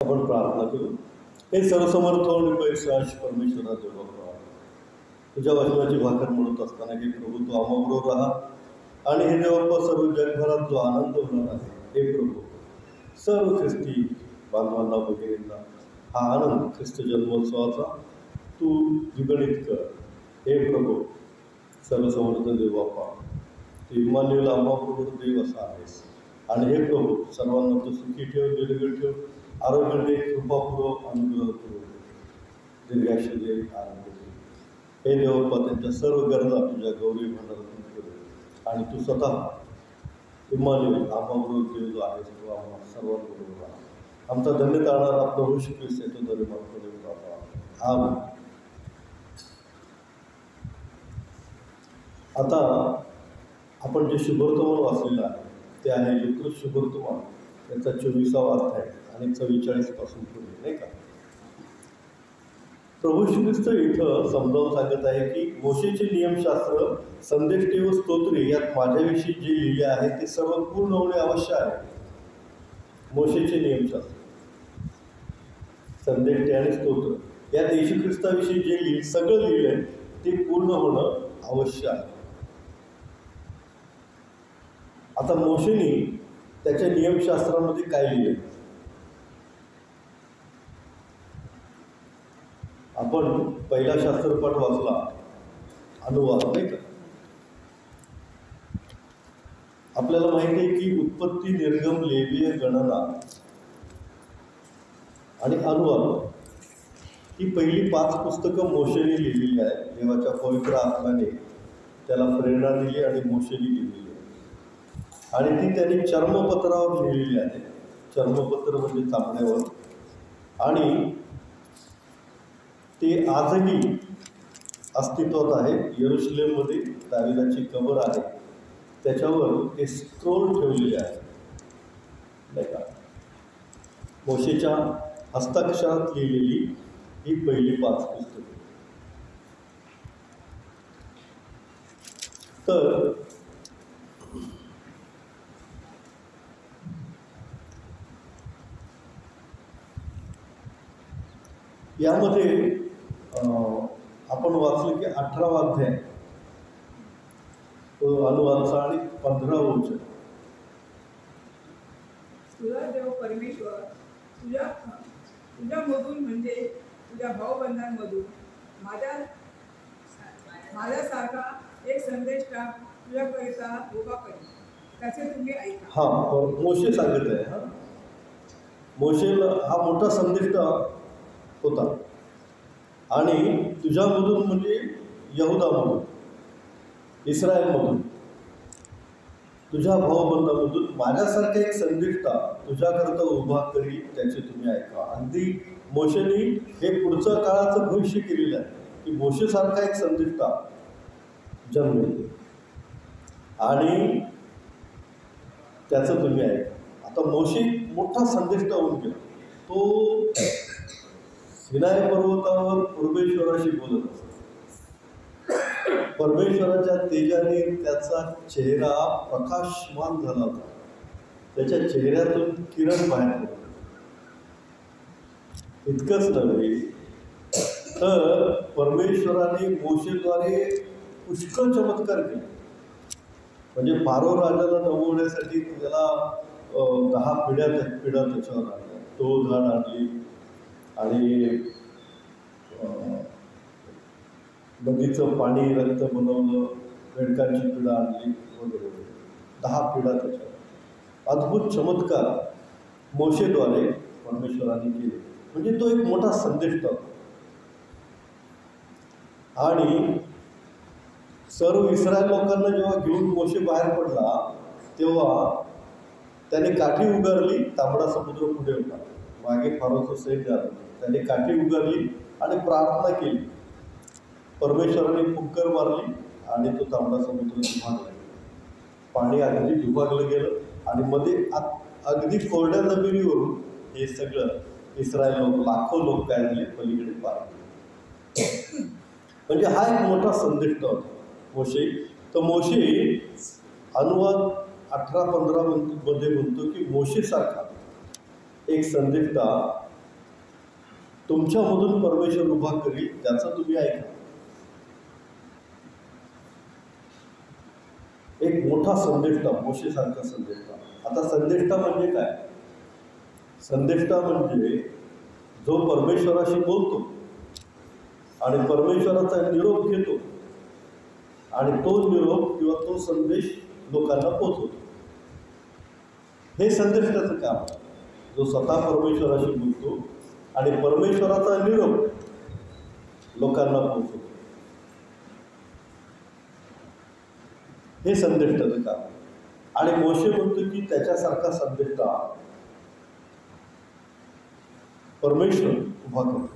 आपण प्रार्थना करू. हे सर्वसमर्थ आणि पैशाश परमेश्वरा देवा, तुझ्या वचनाची भाकर म्हणत असताना हे प्रभू तू आम्हाबरोबर राहा आणि हे देवाप्पा सर्व जगभरात जो आनंद होणार आहे हे प्रभू सर्व ख्रिस्ती बांधवांना वगैरेंना हा आनंद ख्रिस्त जन्मोत्सवाचा तू द्विगुणित कर. हे प्रभू सर्वसमर्थ देवाप्पा, तू इम्मानुएल आम्हाबरोबर देव असा आहेस आणि हे प्रभू सर्वांना तू सुखी ठेव, निरोगी ठेव, आरोग्य दे, कृपापूर्वक अनुग्रह करू, दीर्घायुष्य दे, आनंद दे. हे देवप्पा त्यांच्या सर्व गरजा तुझ्या गौरी भांडारातून करू आणि तू स्वतः इम्मानुएल आम्हाबरोबर देव जो आहेस तो आम्हा सर्वांबरोबर राहा. आमचा धन्य तारणारा प्रभू येशू ख्रिस्त येतो दरी मागतो बाबा. आमेन. आता आपण जे शुभवर्तमान वाचलेलं आहे ते आहे लूका शुभवर्तमान याचा 24वा अध्याय आणि 44 पासून पुढे, नाही का. प्रभू येशू ख्रिस्त इथं समजावून सांगत आहे की मोशेचे नियमशास्त्र, संदेष्टे व स्तोत्रे यात माझ्याविषयी जे लिहिले आहे ते सर्व पूर्ण होणे आवश्यक आहे. मोशेचे नियमशास्त्र, संदेष्टे आणि स्तोत्र यात येशू ख्रिस्ताविषयी जे सगळं लिहिलंय ते पूर्ण होणं आवश्यक आहे. आता मोशेने त्याच्या नियमशास्त्रामध्ये काय लिहिले आपण पहिला शास्त्रपाठ वाचला, अनुवाद, नाही का. आपल्याला माहिती आहे की उत्पत्ती, निर्गम, लेवीय, गणना आणि अनुवाद ही पहिली 5 पुस्तकं मोशेने लिहिलेली आहेत. देवाच्या पवित्र आत्म्याने त्याला प्रेरणा दिली आणि मोशेने लिहिलेली आहे आणि ती त्यांनी चर्मपत्रावर लिहिलेली आहे. चर्मपत्र म्हणजे चामड्यावर. आणि ते आजही अस्तित्वात आहे. यरुशलेममध्ये दाविदाची कबर आहे, त्याच्यावर ते स्क्रोल ठेवलेले आहे, नाही का. मोशेच्या हस्ताक्षरात लिहिलेली ही पहिली 5 पुस्तके. तर यामध्ये आपण वाचलं की 18वा अध्याय तो अनुवादचा आणि 15वा वचन. तुझा देव परमेश्वर तुझ्यामधून म्हणजे तुझ्या भाऊबंधांमधून माझ्यासारखा एक संदेष्टा तुझ्याकरिता उभा करेल, त्याचे तुम्ही ऐका. हां, मोशे सांगत आहे. हां, मोशेला हा मोठा संदेष्टा होता आणि तुझ्यामधून म्हणजे यहुदामधून, इस्रायलमधून, तुझ्या भाऊबंधामधून माझ्यासारखा एक संदेष्टा तुझ्याकरता उभा करी, त्याचे तुम्ही ऐका. अगदी मोशेने हे पुढचं काळाचं भविष्य केलेलं आहे की मोशेसारखा एक संदेष्टा जन्मेल आणि त्याचं तुम्ही ऐका. आता मोशे मोठा संदेष्टा होऊन गेला. तो सिनाई पर्वतावर परमेश्वराशी बोलत असतो. परमेश्वराच्या तेजाने त्याचा चेहरा प्रकाशमान झाला होता. त्याच्या चेहऱ्यातून किरण बाहेर पडले. इतकंच नव्हे तर परमेश्वराने मोशेद्वारे पुष्कळ चमत्कार केले. म्हणजे फारो राजाला नमवण्यासाठी त्याला 10 पिढ्या त्याच्यावर आणल्या. तो झाड आणली आणि नदीचं पाणी रक्त बनवलं, बेडकांची पिढा आणली वगैरे. 10 पिढा त्याच्यावर. अद्भुत चमत्कार मोशेद्वारे परमेश्वराने केले. म्हणजे तो एक मोठा संदेष्टा होता. आणि सर्व इस्रायल लोकांना जेव्हा घेऊन मोशे बाहेर पडला तेव्हा त्याने काठी उगारली. तांबडा समुद्र पुढे होता, मागे फारोचं सैन्य आलं. त्याने काठी उगारली आणि प्रार्थना केली. परमेश्वराने फुंकर मारली आणि तो तांबडा समुद्र दुभागला. पाणी अगदी दुभागलं गेलं आणि मध्ये अगदी कोरड्या जमिनीवरून हे सगळं इस्रायल लोक, लाखो लोक काय झाले, पलीकडे पार. म्हणजे हा एक मोठा संदेष्टा होता मोशे. तर मोशे अनुवाद 18-15 मध्ये म्हणतो की मोशेसारखा एक संदेष्टा तुमच्यामधून परमेश्वर उभा करील, त्याचं तुम्ही ऐका. एक मोठा संदेष्टा, मोशेसारखा संदेष्टा. आता संदेष्टा म्हणजे काय? संदेष्टा म्हणजे जो परमेश्वराशी बोलतो आणि परमेश्वराचा निरोप घेतो आणि तो निरोप किंवा तो संदेश लोकांना पोचवतो. हे संदेष्टाचं काम आहे. जो स्वतः परमेश्वराशी बोलतो आणि परमेश्वराचा निरोप लोकांना पोचवतो, हे संदेष्टाचं काम आहे. आणि मोशे म्हणतो की त्याच्यासारखा संदेष्टा परमेश्वर उभा करतो.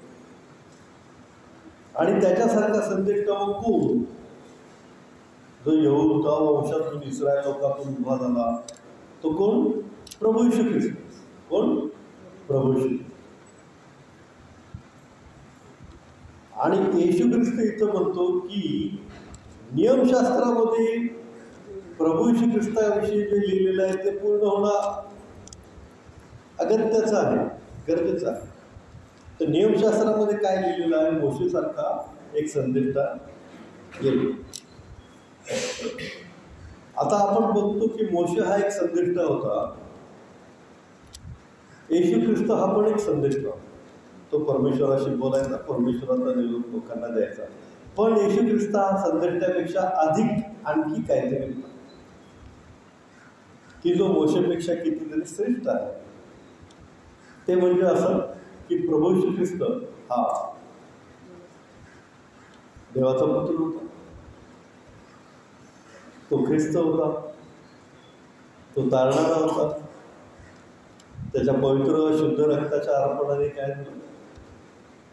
आणि त्याच्यासारखा संदेष्टा मग कोण? जो यहूदा वंशातून इस्रायल लोकातून उभा झाला तो कोण? प्रभू येशू ख्रिस्त. कोण? प्रभू येशू. आणि येशू ख्रिस्त इथं म्हणतो की नियमशास्त्रामध्ये प्रभू येशू ख्रिस्ताविषयी जे लिहिलेलं आहे ते पूर्ण होणं अगत्याचं आहे, गरजेचं आहे. तर नियमशास्त्रामध्ये काय लिहिलेलं आहे? मोशेसारखा एक संदेष्टा येईल. आता आपण बघतो की मोशे हा एक संदेष्टा होता, येशू ख्रिस्त हा पण एक संदेष्टा. तो परमेश्वराशी बोलायचा, परमेश्वराचा निरोप लोकांना द्यायचा. पण येशू ख्रिस्त हा संदेष्टापेक्षा अधिक आणखी काहीतरी होता की जो मोशेपेक्षा कितीतरी श्रेष्ठ आहे. ते म्हणजे असं की प्रभू येशू ख्रिस्त हा देवाचा पुत्र होता, तो ख्रिस्त होता, तो तारणारा होता. त्याच्या पवित्र शुद्ध रक्ताच्या अर्पणाने काय झालं?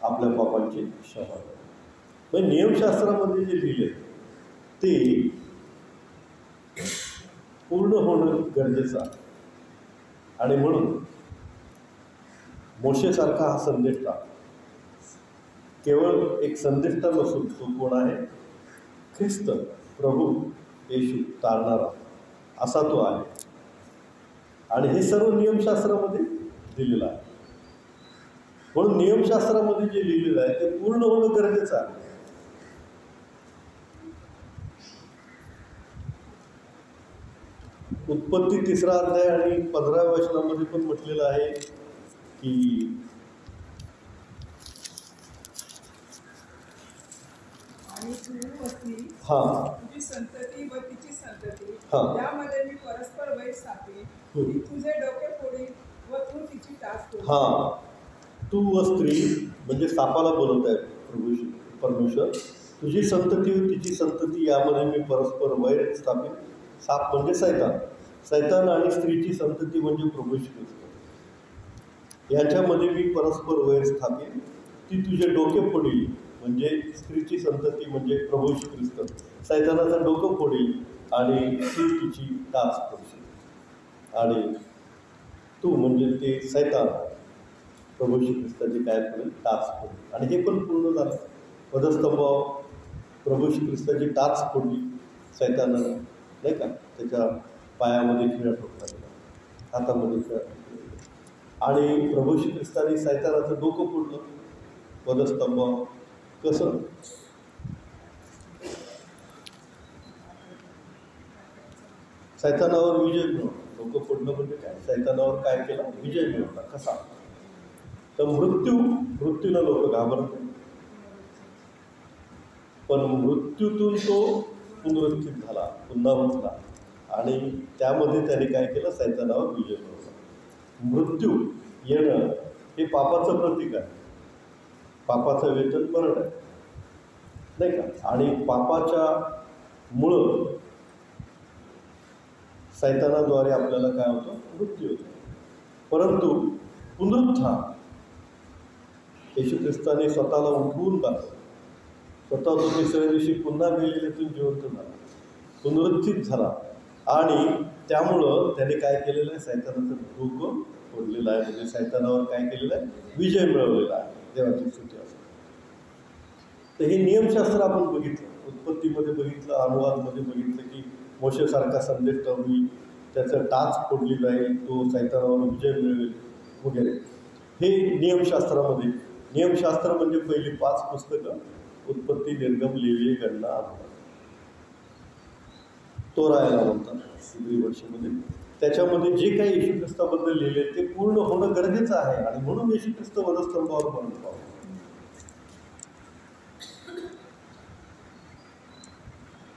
आपल्या पापांची क्षमा. म्हणजे नियमशास्त्रामध्ये जे लिहिले ते पूर्ण होणं गरजेचं आहे. आणि म्हणून मोशेसारखा हा संदेष्टा केवळ एक संदेष्टा नसून तो कोण आहे? ख्रिस्त, प्रभू येशू, तारणारा असा तो आहे. आणि हे सर्व नियमशास्त्रामध्ये दिलेलं आहे. म्हणून नियमशास्त्रामध्ये जे लिहिलेलं आहे ते पूर्ण होणं गरजेचं आहे. उत्पत्ती 3 अध्याय आणि 15व्या वचनामध्ये पण म्हटलेलं आहे की आणि तू असली तुझी संतती व तिची संतती यामध्ये मी परस्पर वैर स्थापीन, ती तुझे डोके फोडील व तू तिची टाच फोडील. तू व स्त्री म्हणजे सापाला बोलत आहे प्रभू परमेश्वर. तुझी संतती व तिची संतती यामध्ये मी परस्पर वैर स्थापीन. साप म्हणजे सैतान. सैतान आणि स्त्रीची संतती म्हणजे प्रभू येशू ख्रिस्त. याच्यामध्ये मी परस्पर वैर स्थापीन, ती तुझे डोके फोडील. म्हणजे स्त्रीची संतती म्हणजे प्रभू येशू ख्रिस्त सैतानाचं डोकं फोडील आणि तू तिची टाच फोडशील. आणि तू म्हणजे ते सैतान प्रभू येशू ख्रिस्ताची काय फोडेल? टाच फोडील. आणि हे पण पूर्ण झालं. वधस्तंभावर प्रभू येशू ख्रिस्ताची टाच फोडली सैतानानं, नाही का? त्याच्या पायामध्ये खिळा ठोकला गेला, हातामध्ये खिळा ठोकला गेला. आणि प्रभू येशू ख्रिस्ताने सैतानाचं डोकं फोडलं वधस्तंभावर. कसं? सैतानावर विजय मिळवला. डोकं फोडणं म्हणजे काय? सैतानावर काय केला? विजय मिळवला. कसा? तर मृत्यूला लोक घाबरतात, पण मृत्यूतून तो पुनरुत्थित झाला, पुन्हा उठला आणि त्यामध्ये त्याने काय केलं? सैतानावर विजय मिळवला. मृत्यू येणं हे पापाचं प्रतीक आहे. पापाचं वेतन मरण आहे, नाही का? आणि पापाच्या मुळं सैतानाद्वारे आपल्याला काय होतं? मृत्यू होतो. परंतु पुनरुत्थान येशू ख्रिस्ताने स्वतःला उठवून टाकलं. स्वतः तो तिसऱ्या दिवशी पुन्हा मेलेल्यातून जिवंत झाला, पुनरुत्थित झाला. आणि त्यामुळं त्याने काय केलेलं आहे? सैतानाचं डोकं फोडलेलं आहे. म्हणजे सैतानावर काय केलेलं आहे? विजय मिळवलेला आहे. देवाची स्तुती असते. तर हे नियमशास्त्र आपण बघितलं, उत्पत्तीमध्ये बघितलं, अनुवादमध्ये बघितलं की मोशेसारखा संदेश होईल, त्याचं टाच फोडली जाईल, तो सैतानावर विजय मिळवेल वगैरे. हे नियमशास्त्रामध्ये नियमशास्त्र म्हणजे पहिली 5 पुस्तकं, उत्पत्ती, निर्गम, लेवी, गणना, आत्मा. तो राहायला म्हणतात हिब्री भाषेमध्ये. त्याच्यामध्ये जे काही येशू ख्रिस्ताबद्दल लिहिले ते पूर्ण होणं गरजेचं आहे आणि म्हणून येशू ख्रिस्त वधस्तंभावर मरण पावले.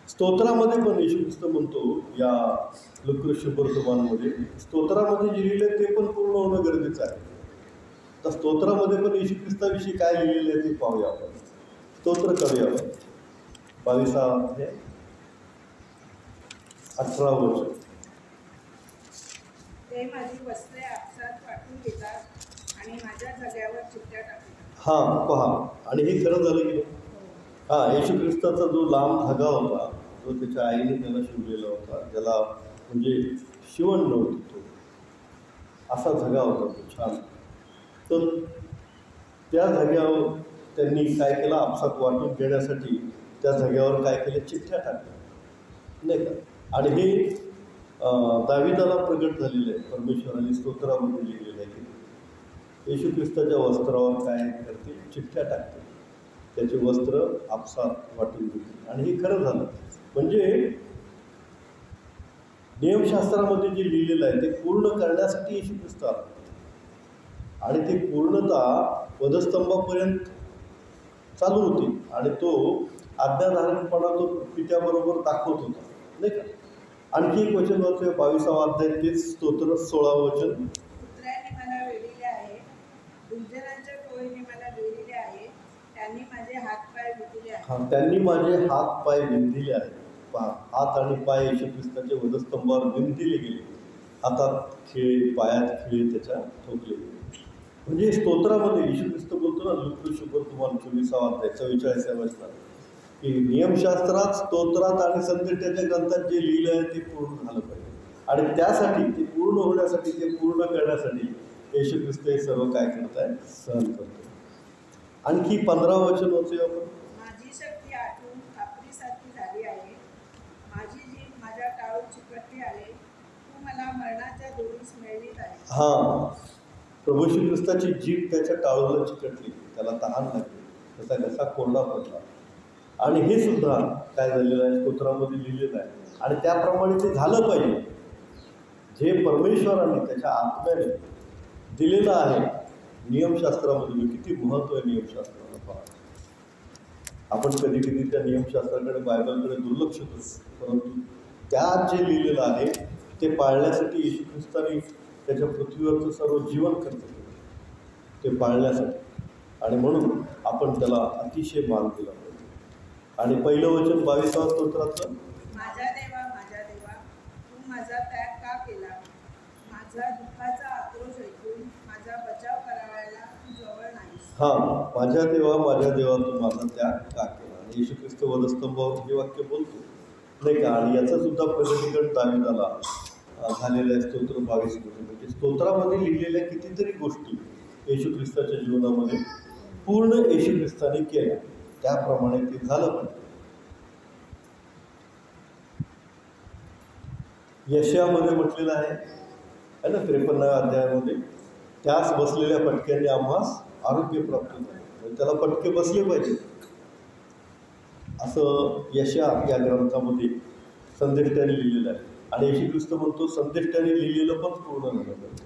स्तोत्रामध्ये पण येशू ख्रिस्त म्हणतो या लुका शुभवर्तमानमध्ये, स्तोत्रामध्ये जे लिहिलं ते पण पूर्ण होणं गरजेचं आहे. तर स्तोत्रामध्ये पण येशू ख्रिस्ताविषयी काय लिहिलेलं आहे ते पाहूया आपण. स्तोत्र करूया आपण. 22 अध्याय 18 वचन. ते माझी वस्त्रे आपसात वाटून घेतात आणि माझ्या जाग्यावर चिठ्ठ्या टाकतात. हां, पहा, आणि हे खरं झालं की नाही? हां, येशू ख्रिस्ताचा जो लांब धागा होता, जो त्याच्या आईने त्याला शिवलेला होता, ज्याला म्हणजे शिवण नव्हती, तो असा धागा होता तो छान. तर त्या धाग्यावर त्यांनी काय केलं, आपसात वाटून घेण्यासाठी त्या धाग्यावर काय केलं, चिठ्ठ्या टाकल्या, नाही का. आणि हे दाविदाला प्रगट झालेलं आहे. परमेश्वराने स्तोत्रामध्ये लिहिलेलं आहे की येशू ख्रिस्ताच्या वस्त्रावर काय करते, चिठ्ठ्या टाकते, त्याचे वस्त्र आपसात वाटून घेते. आणि हे खरं झालं. म्हणजे नियमशास्त्रामध्ये जे लिहिलेलं आहे ते पूर्ण करण्यासाठी येशू ख्रिस्त आला आणि ती पूर्णता वधस्तंभापर्यंत चालू होती आणि तो आज्ञाधारकपणा तो पित्याबरोबर दाखवत होता, नाही का. आणखी एक वचन वाचूया 22 अध्याय तेच स्तोत्र 16 वचन. पुत्राने मला वेढिले आहे, दुर्जनांच्या टोळीने मला वेढिले आहे, त्यांनी माझे हातपाय विंधले आहेत. हां, त्यांनी माझे हात पाय विंधले आहेत. पहा, हात आणि पाय येशू ख्रिस्ताच्या वधस्तंभावर विंधले गेले. हातात खिळे, पायात खिळे त्याच्या ठोकले गेले. म्हणजे स्तोत्रामध्ये येशू ख्रिस्त बोलतो ना, लुका शुभवर्तमान 24 अध्याय 44 वचनात की नियमशास्त्रात, स्तोत्रात आणि संदेशाच्या ग्रंथात जे लिहिलं आहे ते पूर्ण झालं पाहिजे. आणि त्यासाठी ते पूर्ण होण्यासाठी, ते पूर्ण करण्यासाठी येशू ख्रिस्त हे सर्व काय करत आहे, सहन करतो. आणखी 15 वचन वाचूया आपण. माझी शक्ती आटून कापरीसारखी झाली आहे, माझी जीभ माझ्या टाळून चिकटली आहे, तू मला मरणाच्या दोरीस मिळवीत आहे. हां, प्रभू श्री ख्रिस्ताची जीभ त्याच्या टाळूला चिकटली, त्याला तहान लागली, त्याचा घसा कोरडा पडला. आणि हे सुद्धा काय झालेलं आहे, स्तोत्रामध्ये लिहिलेलं आहे. आणि त्याप्रमाणे ते झालं पाहिजे. जे परमेश्वराने त्याच्या आत्म्याने दिलेलं आहे नियमशास्त्रामध्ये. किती महत्त्व आहे नियमशास्त्राला, पहा. आपण कधी कधी त्या नियमशास्त्राकडे, बायबलकडे दुर्लक्ष करतो, परंतु त्यात जे लिहिलेलं आहे ते पाळण्यासाठी येशू ख्रिस्ताने त्याच्या पृथ्वीवरचं सर्व जीवन खर्च केलं, ते पाळण्यासाठी. आणि म्हणून आपण त्याला अतिशय मान दिला पाहिजे. आणि पहिलं वचन 22व्या स्तोत्रातलं, माझा देवा तू माझा त्याग का केला, माझा दुःखाचा आक्रोश ऐकून माझा बचाव करायला तू जवळ नाहीस. हां, माझ्या देवा तू माझा त्याग का केला. आणि येशू ख्रिस्त वधस्तंभावर हे वाक्य बोलतो, नाही का. आणि याचं सुद्धा प्रगतीकरण दाविदाला झालेलं आहे स्तोत्र 22 मध्ये. म्हणजे स्तोत्रामध्ये लिहिलेल्या कितीतरी गोष्टी येशू ख्रिस्ताच्या जीवनामध्ये पूर्ण येशू ख्रिस्ताने केल्या, त्याप्रमाणे ते झालं पाहिजे. यशामध्ये म्हटलेलं आहे ना 53व्या अध्यायामध्ये, त्यास बसलेल्या पटक्याने आम्हास आरोग्य प्राप्त झाले. म्हणजे त्याला पटके बसले पाहिजे असं यशा या ग्रंथामध्ये संदेष्टाने लिहिलेलं आहे. आणि येशू ख्रिस्त म्हणतो संदेष्टाने लिहिलेलं पण पूर्ण झालं पाहिजे.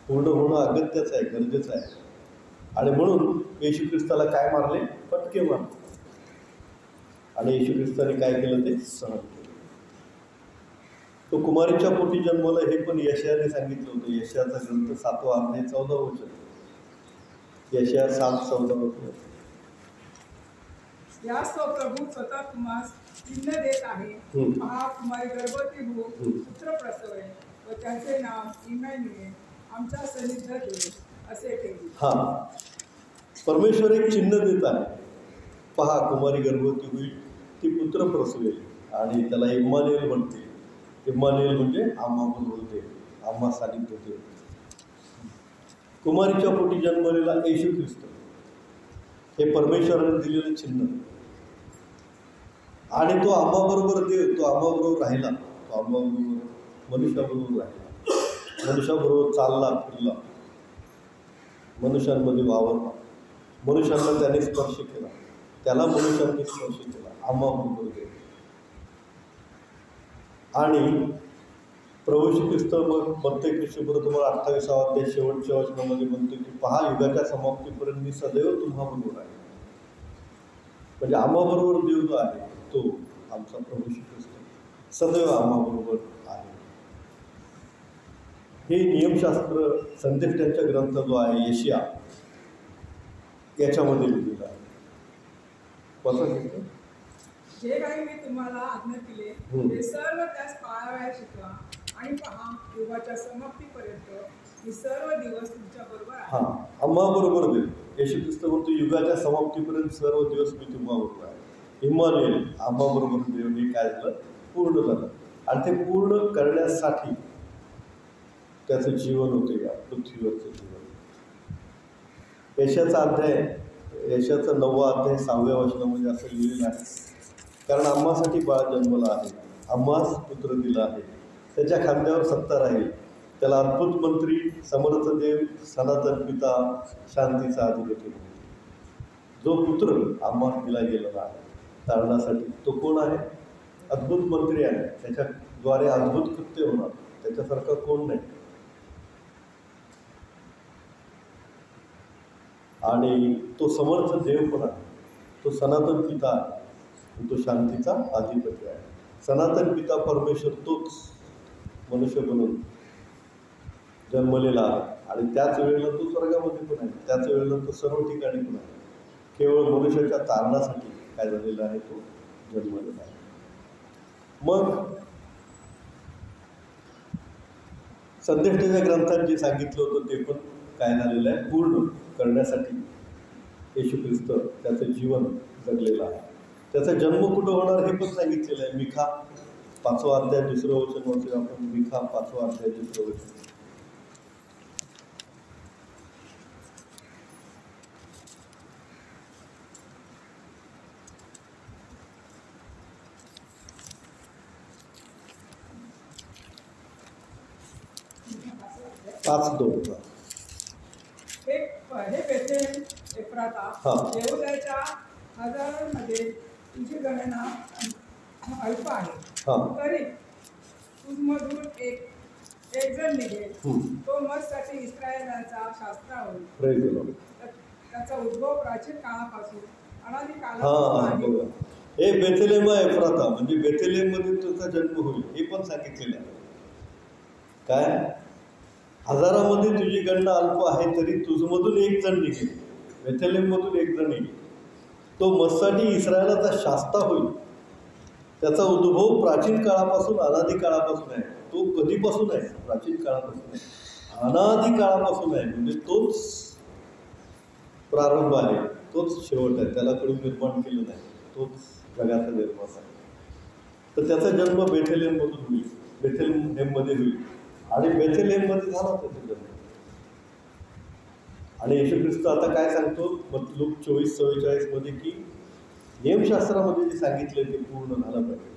पूर्ण होणं अगत्याचं आहे, गरजेचं आहे. आणि म्हणून येशू ख्रिस्ताला काय मारले, पटके मारले. आणि येशू ख्रिस्ताने काय केलं, ते सहन केलं. तो कुमारीच्या पोटी जन्मला, हे पण यशाने सांगितलं होतं. यशाचा ग्रंथ 7वा अध्याय 14 वचन. यशया 7:14 वचन. यास तो प्रभू स्वतः तुम्हास चिन्ह देत आहे, पहा कुमारी गर्भवती होऊन पुत्र प्रसवेल व त्याचे नाव इमॅन्युएल, आमच्या सन्निध देव असे ठेवले. हां, परमेश्वर एक चिन्ह देत आहे. पहा, कुमारी गर्भवती होईल, ती पुत्र प्रसवेल आणि त्याला इम्मानुएल म्हणते. इम्मानुएल म्हणजे आम्हा बरोबर देव, आम्हा सानिध्य देव. कुमारीच्या पोटी जन्मलेला येशू ख्रिस्त हे परमेश्वराने दिलेलं चिन्ह. आणि तो आम्हाबरोबर देव, तो आम्हाबरोबर राहिला, तो आम्हाबरोबर मनुष्याबरोबर राहिला, मनुष्याबरोबर चालला फिरला. मनुष्यांमध्ये वावरला, मनुष्यांना त्याने स्पर्श केला, त्याला मनुष्यांनी स्पर्श केला, आम्हाबरोबर देव. आणि प्रभू श्री ख्रिस्त मग मत्ते ख्रिस्तप्रथम 28 अध्याय शेवटच्या वचनामध्ये म्हणतो की पहा, युगाच्या समाप्तीपर्यंत मी सदैव तुम्हाबरोबर आहे. म्हणजे आम्हाबरोबर देव जो आहे तो आमचा प्रभू श्री ख्रिस्त सदैव आम्हाबरोबर आहे. हे नियमशास्त्र संदेष्टांच्या ग्रंथ जो आहे यशिया याच्यामध्ये लिहिलेलं आहे. जे काही मी तुम्हाला आज्ञा दिले ते सर्व त्यास पाळावयास शिकवा, आणि पहा, युगाच्या समाप्तीपर्यंत मी सर्व दिवस तुमच्या बरोबर आहे. हा, आम्हाबरोबर देव. येशू ख्रिस्त म्हणतो युगाच्या समाप्तीपर्यंत सर्व दिवस मी तुम्हाबरोबर आहे. इम्मानुएल, आम्हाबरोबर देव, हे काय झालं, पूर्ण झालं. आणि ते पूर्ण करण्यासाठी त्याचं जीवन होते या पृथ्वीवरचं जीवन. यशाचा अध्याय, यशाचा 9वा अध्याय 6व्या वचनामध्ये असं लिहिलेलं आहे, कारण आम्हासाठी बाळ जन्मला आहे, आम्हास पुत्र दिला आहे, त्याच्या खांद्यावर सत्ता राहील, त्याला अद्भुत मंत्री, समर्थ देव, सनातन पिता, शांतीचा अधिपती. जो पुत्र आम्हास दिला गेलेला आहे तारणासाठी, तो कोण आहे? अद्भुत मंत्री आहे, त्याच्याद्वारे अद्भुत कृत्य होणार, त्याच्यासारखा कोण नाही. आणि तो समर्थ देव पण आहे, तो सनातन पिता आहे, तो शांतीचा अधिपती आहे. सनातन पिता परमेश्वर तोच मनुष्य बनून जन्मलेला आहे, आणि त्याच वेळेला तो स्वर्गामध्ये पण आहे, त्याच वेळेला तो सर्व ठिकाणी पण आहे. केवळ मनुष्याच्या तारणासाठी काय झालेला आहे, तो जन्मलेला आहे. मग संदेष्टाच्या ग्रंथात जे सांगितलं होतं ते पण काय झालेलं आहे, पूर्ण करण्यासाठी येशू ख्रिस्त त्याचं जीवन जगलेलं आहे. त्याचा जन्म कुठं होणार हे पण सांगितलेलं आहे. मिखा 5वा अध्याय 2रं वचन वाचूया आपण. मिखा 5वा अध्याय 2रं वचन. हे बेथलेहेम एफ्राता, यहूदाच्या हजारांमध्ये तुझी गणना अल्प आहे, तरी तुझमधून एक जण निघेल, तो मजसाठी इस्रायलाचा शास्त्रा होईल. त्याचा उद्भव प्राचीन काळापासून अनादी काळापासून. हे बेथलेहेम एफ्राता म्हणजे बेथलेहेममध्ये तुझा जन्म होईल, हे पण सांगितलेलं आहे. काय? हजारामध्ये तुझी गणना अल्प आहे, तरी तुझमधून एक जण निघेल, बेथलेहेममधून एक जण येईल, तो मजसाठी इस्रायलाचा शास्ता होईल. त्याचा उद्भव प्राचीन काळापासून अनादी काळापासून आहे. तो कधीपासून आहे? प्राचीन काळापासून आहे, अनादी काळापासून आहे. म्हणजे तोच प्रारंभ आहे, तोच शेवट आहे, त्याला कोणी निर्माण केलं नाही, तोच जगाचा निर्माता आहे. तर त्याचा जन्म बेथलेहेममधून होईल, बेथलेहेममध्ये होईल, आणि बेथलेहेममध्ये झाला त्याचा जन्म. आणि येशू ख्रिस्त आता काय सांगतो लूक 24:44 मध्ये की नियमशास्त्रामध्ये जे सांगितले ते पूर्ण झालं पाहिजे,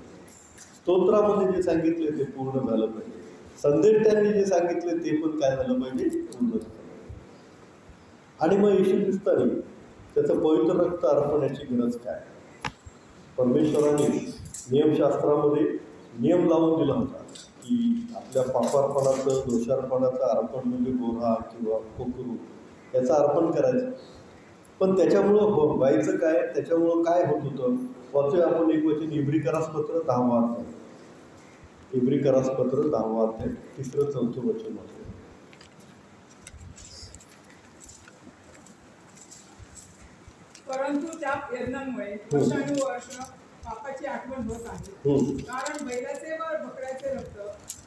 स्तोत्रामध्ये जे सांगितले ते पूर्ण झालं पाहिजे, संदेष्टांनी जे सांगितले ते पण काय झालं पाहिजे, पूर्ण झालं पाहिजे. आणि मग येशू ख्रिस्ताने त्याचं पवित्र रक्त अर्पण्याची गरज काय? परमेश्वराने नियमशास्त्रामध्ये नियम लावून दिला होता की आपल्या पापार्पणाचं, दोषार्पणाचं अर्पण म्हणजे गोरा किंवा कोकरू याचं अर्पण करायचं. पण त्याच्यामुळं व्हायचं काय, त्याच्यामुळं काय होत होतं, वाचूया आपण एक वचन इब्रिकरासपत्र 10वा अध्याय, इब्रिकरासपत्र 10वा अध्याय 3-4 वचन वाचूया. परंतु त्या यज्ञांमुळे वर्षानुवर्ष पापाची आठवण होत आहे, कारण बैलाचे व बकऱ्याचे रक्त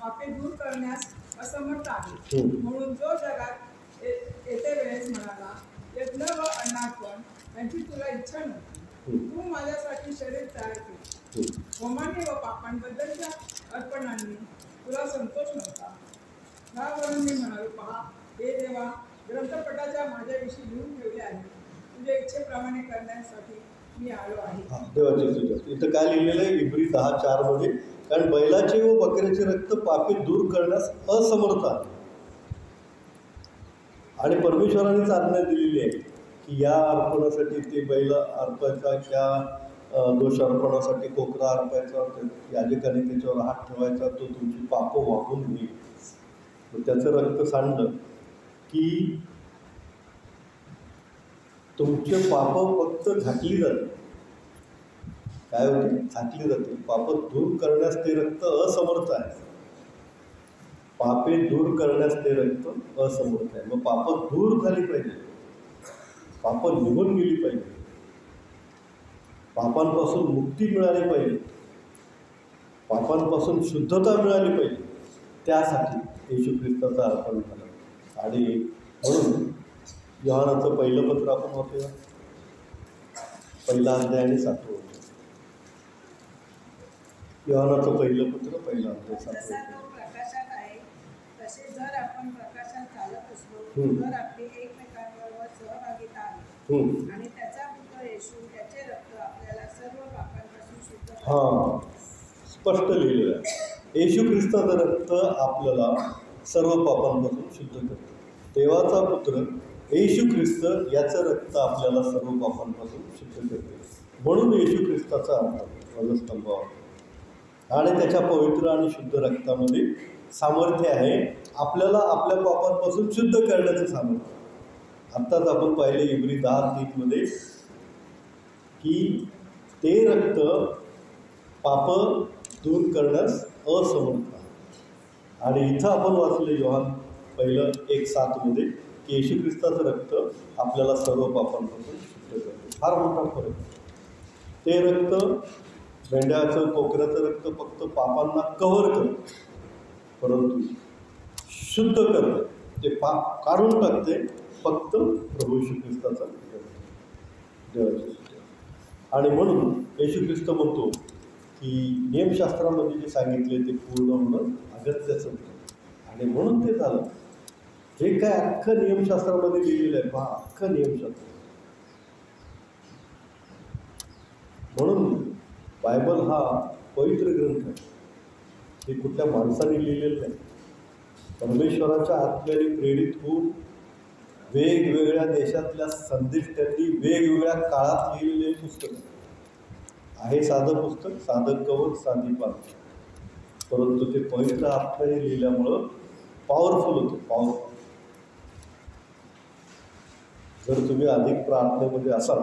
पापे दूर करण्यास असमर्थ आहे. म्हणून जो जगात येते वेळेस म्हणाला, यज्ञ व अन्नार्पण यांची तुला इच्छा नव्हती, तू माझ्यासाठी शरीर तयार केले. होमाने व पापांबद्दलच्या अर्पणांनी तुला संतोष नव्हता. यावरून मी म्हणालो, पहा, हे देवा, ग्रंथपटाच्या माझ्याविषयी लिहून ठेवले आहे, तुझ्या इच्छेप्रमाणे करण्यासाठी मी आलो आहे. देवाचे स्तोत्र. इथं काय लिहिलेलं आहे इब्री 10:4 मध्ये, कारण बैलाचे व बकऱ्याचे रक्त पापे दूर करण्यास असमर्थ आहे. आणि परमेश्वरानेच आज्ञा दिलेली आहे की या अर्पणासाठी ते बैल अर्पायचा, त्या दोषार्पणासाठी कोकरा अर्पायचा, याजकाने त्याच्यावर हात ठेवायचा, तो तुमची पापं वाहून घेईल. त्याचं रक्त सांडलं की तुमचे पापं फक्त झाकली जाते. काय होते? झाकली जाते. पापं दूर करण्यास ते रक्त असमर्थ आहे. पापे दूर करण्यास ते रक्त असमर्थ आहे. मग पापं दूर झाली पाहिजे, पापं निघून गेली पाहिजे, पापांपासून मुक्ती मिळाली पाहिजे, पापांपासून शुद्धता मिळाली पाहिजे. त्यासाठी येशू ख्रिस्ताचं अर्पण झालं. आणि म्हणून योहानाचं पहिलं पत्र आपण वाचूया, पहिला अध्याय आणि 7वं वचन. योहानाचं पहिलं पत्र, पहिला अध्याय 7वं वचन. प्रकाशात आहे तसे जर आपण प्रकाशात चालत असलो तर आपली एकमेकांबरोबर सहभागिता आहे आणि त्याचा पुत्र येशू त्याचे रक्त आपल्याला सर्व पापांपासून शुद्ध करते. हां, स्पष्ट लिहिलेलं आहे. येशू ख्रिस्ताचं रक्त आपल्याला सर्व पापांपासून शुद्ध करते. देवाचा पुत्र येशू ख्रिस्त याचं रक्त आपल्याला सर्व पापांपासून शुद्ध करते. म्हणून येशू ख्रिस्ताचा ध्वजस्तंभावर आणि त्याच्या पवित्र आणि शुद्ध रक्तामध्ये सामर्थ्य आहे आपल्याला आपल्या पापांपासून शुद्ध करण्याचं सामर्थ्य. आत्ताच आपण पाहिले इब्री 10:3 की ते रक्त पाप दूर करण्यास असमर्थ आहे. आणि इथं आपण वाचले योहान पहिलं 1:7 की येशू ख्रिस्ताचं रक्त आपल्याला सर्व पापांपासून शुद्ध करते. फार मोठा फरक. ते रक्त मेंढ्याचं, कोकऱ्याचं रक्त फक्त पापांना कव्हर करतं, परंतु शुद्ध करतं, ते पाप काढून टाकते फक्त प्रभू येशू ख्रिस्ताचा देवाची स्तुती. आणि म्हणून येशू ख्रिस्त म्हणतो की नियमशास्त्रामध्ये जे सांगितले ते पूर्ण होणं अगत्याचं होतं. आणि म्हणून ते झालं. जे काय अख्खं नियमशास्त्रामध्ये लिहिलेलं आहे पहा, अख्खं नियमशास्त्र. म्हणून बायबल हा पवित्र ग्रंथ आहे. हे कुठल्या माणसाने लिहिलेलं नाही. परमेश्वराच्या आत्म्याने प्रेरित होऊन वेगवेगळ्या देशातल्या संदेष्टांनी वेगवेगळ्या काळात लिहिलेले पुस्तक आहे. साधं पुस्तक, साधं कवर, साधी पान, परंतु ते पवित्र आत्म्याने लिहिल्यामुळं पॉवरफुल होतं. पॉवरफुल. जर तुम्ही अधिक प्रार्थनेमध्ये असाल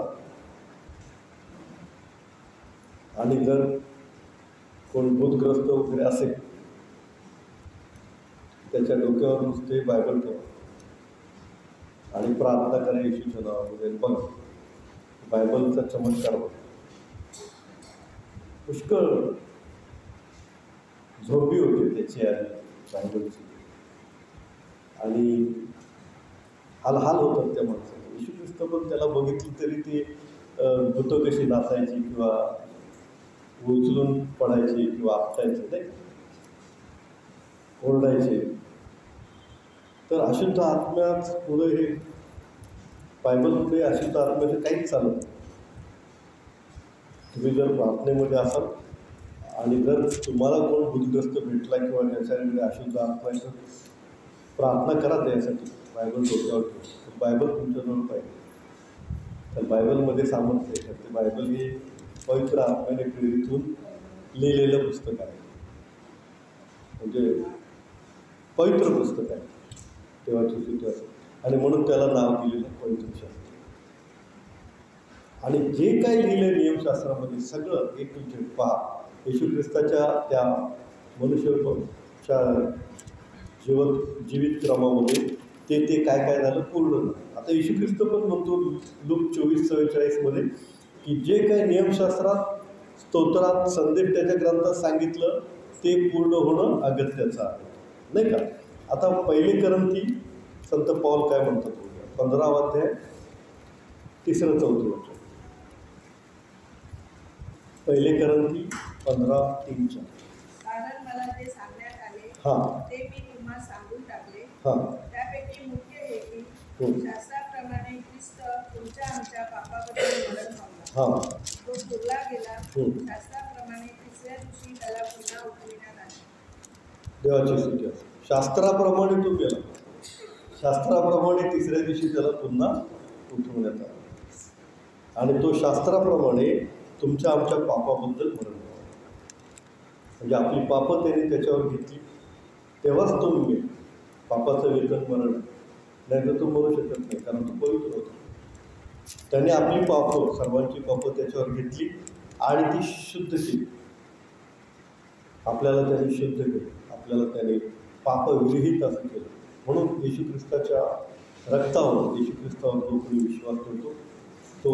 आणि जर कोण भूतग्रस्त वगैरे असेल, त्याच्या डोक्यावर नुसते बायबल ठेवा आणि प्रार्थना करा येशूच्या नावामध्ये. बघ, बायबलचा चमत्कार बघ. पुष्कळ झोपी होती त्याची आणि बायबलची, आणि हाल होतात त्या माणसाला. येशू ख्रिस्त पण त्याला बघितली तरी ते भूतं कशी नाचायची किंवा उचलून पडायची किंवा आपटायचे नाही, ओरडायचे. तर अशुद्ध आत्म्याच पुढे हे बायबलमध्ये अशुद्ध आत्म्याचं काहीच चालत नाही. तुम्ही जर प्रार्थनेमध्ये असाल आणि जर तुम्हाला कोण भूतग्रस्त भेटला किंवा ज्याच्याकडे अशुद्ध आत्मा, प्रार्थना करा त्यासाठी. बायबल डोक्यावर ठेवा. बायबल तुमच्याजवळ पाहिजे. तर बायबलमध्ये सामर्थ्य आहे. ते बायबल हे पवित्र आत्म्याने प्रेरित होऊन लिहिलेलं पुस्तक आहे. म्हणजे पवित्र पुस्तक आहे देवाची स्तुती असते. आणि म्हणून त्याला नाव दिलेलं पवित्र शास्त्र. आणि जे काही लिहिलं नियमशास्त्रामध्ये सगळं एक तुमचे पहा. येशू ख्रिस्ताच्या त्या मनुष्याच्या जीवित क्रमामध्ये ते काय काय झालं पूर्ण झालं. आता येशू ख्रिस्त पण म्हणतो लूक 24:44 की जे काही नियमशास्त्रात, स्तोत्रात, संदेश त्याच्या ग्रंथात सांगितलं ते पूर्ण होणं अगत्याचं आहे, नाही का. आता पहिले करंथी संत पौल काय म्हणतात, 15वा अध्याय 3-4 वचन. पहिले करंथी 15:3-4. कारण मला जे सांगण्यात आले ते मी तुम्हाला सांगून टाकले. त्यापैकी मुख्य हे की शास्त्राप्रमाणे ख्रिस्त तुमच्या आमच्या पापाबद्दल मरण पावला, तो पुरला गेला. शास्त्राप्रमाणे तिसऱ्या दिवशी त्याला पुन्हा उठविण्यात आले. देवाची स्तुती. शास्त्राप्रमाणे तो गेला. शास्त्राप्रमाणे तिसऱ्या दिवशी त्याला पुन्हा उठवण्यात आलं आणि तो शास्त्राप्रमाणे तुमच्या आमच्या पापाबद्दल मरण पावला. म्हणजे आपली पापं त्याने त्याच्यावर घेतली, तेव्हाच तो मिळेल. पापाचं वेतन मरण, नाही तर तो मरू शकत नाही, कारण तो पवित्र होता. त्याने आपली पापं, सर्वांची पापं त्याच्यावर घेतली आणि ती शुद्ध केली. आपल्याला त्याने शुद्ध केलं, आपल्याला त्याने पापविरहित असं केलं. म्हणून येशू ख्रिस्ताच्या रक्तावर, येशू ख्रिस्तावर जो कोणी विश्वास करतो तो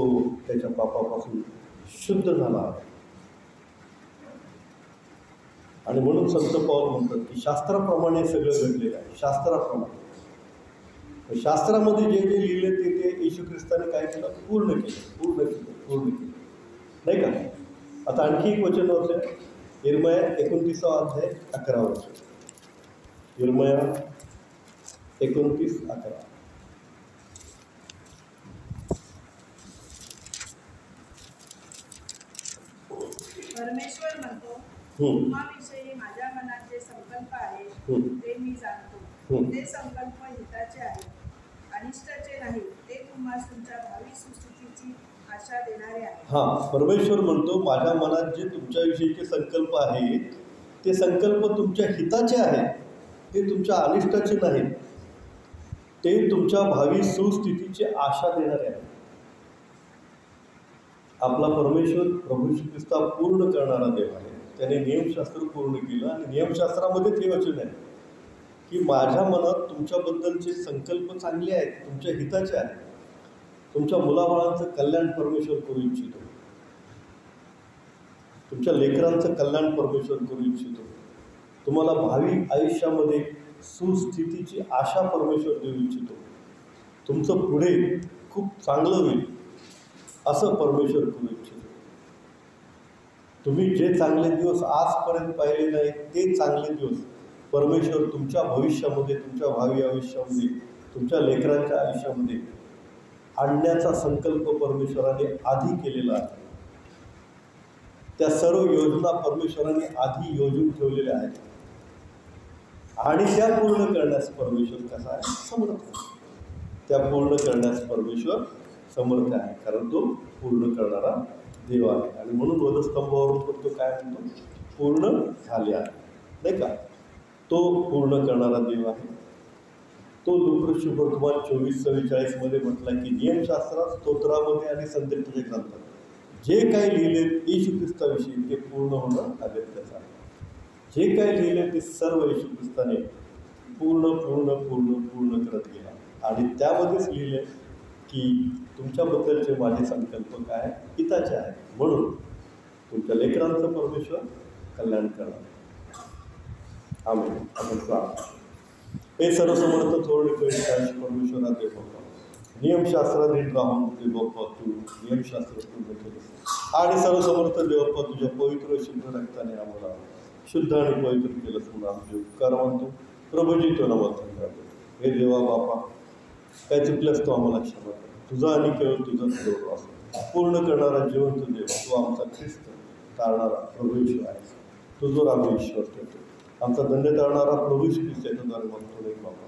त्याच्या पापापासून शुद्ध झाला आहे. आणि म्हणून संत पौल म्हणतात की शास्त्राप्रमाणे सगळं घडलेलं आहे. शास्त्राप्रमाणे, शास्त्रामध्ये जे जे लिहिले ते येशू ख्रिस्ताने काय केलं? पूर्ण केलं, नाही का? आता आणखी एक वचन वाचलं, यिर्मया 29 अध्याय 11 वचन. यिर्मया 29:11. परमेश्वर म्हणतो, तुम्हाविषयी माझ्या मनात जे संकल्प आहे ते मी जाणतो. ते संकल्प हिताचे आहेत, अनिष्टाचे नाही. ते तुम्हाला तुमच्या भावी सुस्थितीची आशा देणारे आहेत. परमेश्वर म्हणतो, माझ्या मनात जे तुमच्याविषयीचे संकल्प आहेत ते संकल्प तुमच्या हिताचे आहेत, ते तुमच्या अनिष्टाचे नाहीत. ते तुमच्या भावी सुस्थितीची आशा देणारे आहेत. आपला परमेश्वर प्रभू श्री ख्रिस्त पूर्ण करणारा देव आहे. त्याने नियमशास्त्र पूर्ण केलं आणि नियमशास्त्रामध्येच हे वचन आहे की माझ्या मनात तुमच्याबद्दलचे संकल्प चांगले आहेत, तुमच्या हिताचे आहेत. तुमच्या मुलाबाळांचं कल्याण परमेश्वर करू इच्छितो, तुमच्या लेकरांचं कल्याण परमेश्वर करू इच्छितो. तुम्हाला भावी आयुष्यामध्ये सुस्थितीची आशा परमेश्वर देऊ इच्छितो. तुमचं पुढे खूप चांगलं होईल असं परमेश्वर करू इच्छितो. तुम्ही जे चांगले दिवस आजपर्यंत पाहिले नाहीत ते चांगले दिवस परमेश्वर तुमच्या भविष्यामध्ये, तुमच्या भावी आयुष्यामध्ये, तुमच्या लेकरांच्या आयुष्यामध्ये आणण्याचा संकल्प परमेश्वराने आधी केलेला आहे. त्या सर्व योजना परमेश्वराने आधी योजून ठेवलेल्या आहेत आणि त्या पूर्ण करण्यास परमेश्वर कसा आहे? समर्थ आहे. त्या पूर्ण करण्यास परमेश्वर समर्थ आहे, कारण तो पूर्ण करणारा देव आहे. आणि म्हणून वधस्तंभावरून पण तो काय म्हणतो? पूर्ण झाले आहे, नाही का? तो पूर्ण करणारा देव आहे. तो लूकासुवर्तमान 24:44 म्हटला की नियमशास्त्रात, स्तोत्रामध्ये आणि संदेशाच्या ग्रंथात जे काही लिहिले येशू ख्रिस्ताविषयी ते पूर्ण होणं अगत्याचं आहे. जे काही लिहिले ते सर्व येशू ख्रिस्ताने पूर्ण करत गेला. आणि त्यामध्येच लिहिले की तुमच्याबद्दलचे माझे संकल्प काय? हिताचे आहे, म्हणून तुमच्या लेकरांचं परमेश्वर कल्याण करणार. आमेन. आपण प्रार्थना. हे सर्वसमर्थ थोरणे परमेश्वरा देव बाप्पा, नियमशास्त्राधीन राहून ते बाप्पा तू नियमशास्त्र पूर्ण केलं आणि सर्वसमर्थ देव बाप्पा तुझ्या पवित्र शुद्ध रक्ताने आम्हाला शुद्ध आणि पवित्र केलं. तुला आमचे उपकार मानतो प्रभूजी, तो नमस्कार करतो. हे देवा बापा, काय चुकल्यास तो आम्हाला क्षमा कर. तुझा आणि केवळ तुझाच देव असतो. पूर्ण करणारा जिवंत देव तो आमचा ख्रिस्त तारणारा प्रभू ईश्वर आहे. तुझवर आम्ही विश्वास ठेवतो. आमचा दंड तारणारा प्रभू ख्रिस्त याच्याद्वारे मागतो नाही बाबा.